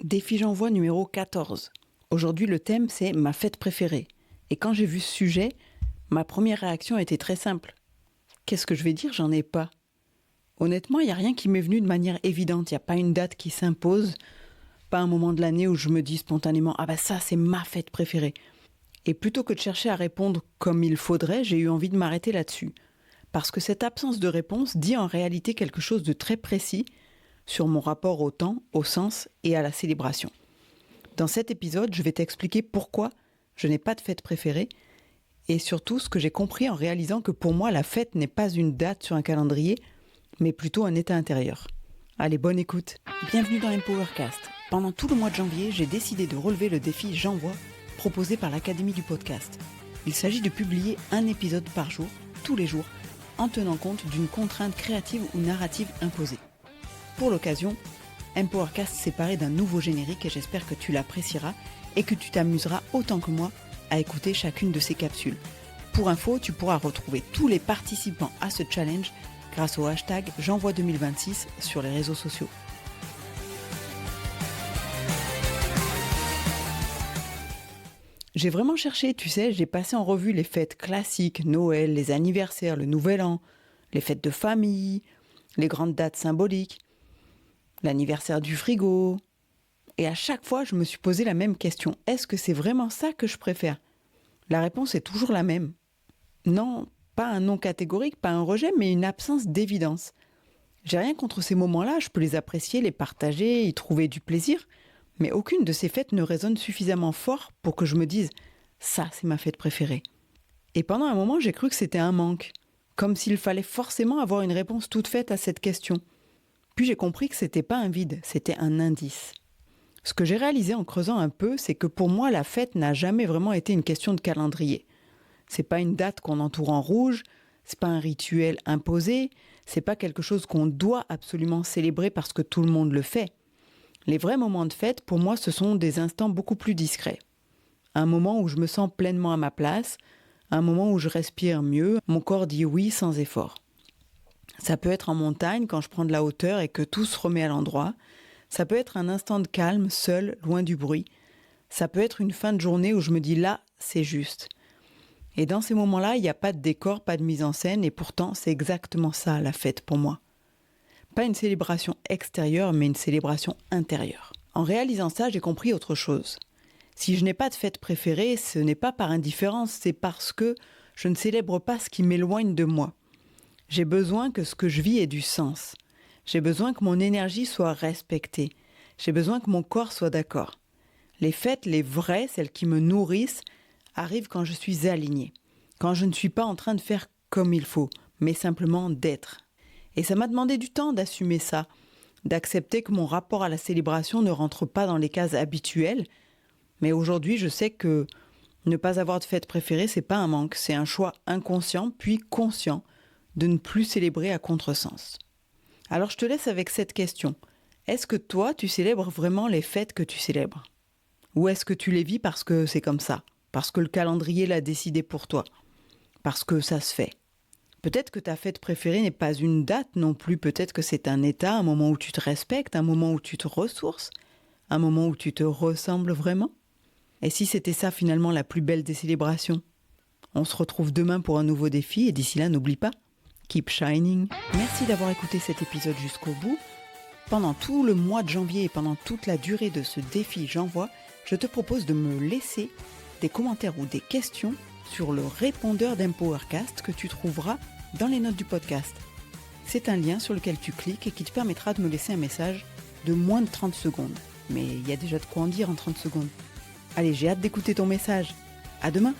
Défi J'envoie numéro 14. Aujourd'hui, le thème, c'est ma fête préférée. Et quand j'ai vu ce sujet, ma première réaction était très simple. Qu'est-ce que je vais dire ? J'en ai pas. Honnêtement, il n'y a rien qui m'est venu de manière évidente. Il n'y a pas une date qui s'impose, pas un moment de l'année où je me dis spontanément « Ah bah ça, c'est ma fête préférée ». Et plutôt que de chercher à répondre comme il faudrait, j'ai eu envie de m'arrêter là-dessus. Parce que cette absence de réponse dit en réalité quelque chose de très précis sur mon rapport au temps, au sens et à la célébration. Dans cet épisode, je vais t'expliquer pourquoi je n'ai pas de fête préférée et surtout ce que j'ai compris en réalisant que pour moi, la fête n'est pas une date sur un calendrier, mais plutôt un état intérieur. Allez, bonne écoute. Bienvenue dans Empowercast. Pendant tout le mois de janvier, j'ai décidé de relever le défi J'envoie proposé par l'Académie du podcast. Il s'agit de publier un épisode par jour, tous les jours, en tenant compte d'une contrainte créative ou narrative imposée. Pour l'occasion, Empowercast s'est paré d'un nouveau générique et j'espère que tu l'apprécieras et que tu t'amuseras autant que moi à écouter chacune de ces capsules. Pour info, tu pourras retrouver tous les participants à ce challenge grâce au hashtag J'envoie 2026 sur les réseaux sociaux. J'ai vraiment cherché, tu sais, j'ai passé en revue les fêtes classiques, Noël, les anniversaires, le Nouvel An, les fêtes de famille, les grandes dates symboliques, l'anniversaire du frigo. Et à chaque fois, je me suis posé la même question. Est-ce que c'est vraiment ça que je préfère ? La réponse est toujours la même. Non, pas un non catégorique, pas un rejet, mais une absence d'évidence. J'ai rien contre ces moments-là, je peux les apprécier, les partager, y trouver du plaisir, mais aucune de ces fêtes ne résonne suffisamment fort pour que je me dise « ça, c'est ma fête préférée ». Et pendant un moment, j'ai cru que c'était un manque, comme s'il fallait forcément avoir une réponse toute faite à cette question. Puis j'ai compris que c'était pas un vide, c'était un indice. Ce que j'ai réalisé en creusant un peu, c'est que pour moi, la fête n'a jamais vraiment été une question de calendrier. C'est pas une date qu'on entoure en rouge, c'est pas un rituel imposé, c'est pas quelque chose qu'on doit absolument célébrer parce que tout le monde le fait. Les vrais moments de fête, pour moi, ce sont des instants beaucoup plus discrets. Un moment où je me sens pleinement à ma place, un moment où je respire mieux, mon corps dit oui sans effort. Ça peut être en montagne, quand je prends de la hauteur et que tout se remet à l'endroit. Ça peut être un instant de calme, seul, loin du bruit. Ça peut être une fin de journée où je me dis là, c'est juste. Et dans ces moments-là, il n'y a pas de décor, pas de mise en scène, et pourtant, c'est exactement ça, la fête pour moi. Pas une célébration extérieure, mais une célébration intérieure. En réalisant ça, j'ai compris autre chose. Si je n'ai pas de fête préférée, ce n'est pas par indifférence, c'est parce que je ne célèbre pas ce qui m'éloigne de moi. J'ai besoin que ce que je vis ait du sens. J'ai besoin que mon énergie soit respectée. J'ai besoin que mon corps soit d'accord. Les fêtes, les vraies, celles qui me nourrissent, arrivent quand je suis alignée. Quand je ne suis pas en train de faire comme il faut, mais simplement d'être. Et ça m'a demandé du temps d'assumer ça, d'accepter que mon rapport à la célébration ne rentre pas dans les cases habituelles. Mais aujourd'hui, je sais que ne pas avoir de fête préférée, c'est pas un manque, c'est un choix inconscient puis conscient de ne plus célébrer à contresens. Alors je te laisse avec cette question. Est-ce que toi, tu célèbres vraiment les fêtes que tu célèbres ? Ou est-ce que tu les vis parce que c'est comme ça ? Parce que le calendrier l'a décidé pour toi ? Parce que ça se fait ? Peut-être que ta fête préférée n'est pas une date non plus, peut-être que c'est un état, un moment où tu te respectes, un moment où tu te ressources, un moment où tu te ressembles vraiment. Et si c'était ça finalement la plus belle des célébrations ? On se retrouve demain pour un nouveau défi et d'ici là, n'oublie pas, keep shining. Merci d'avoir écouté cet épisode jusqu'au bout. Pendant tout le mois de janvier et pendant toute la durée de ce défi J'envoie, je te propose de me laisser des commentaires ou des questions sur le répondeur d'Empowercast que tu trouveras dans les notes du podcast. C'est un lien sur lequel tu cliques et qui te permettra de me laisser un message de moins de 30 secondes. Mais il y a déjà de quoi en dire en 30 secondes. Allez, j'ai hâte d'écouter ton message. À demain!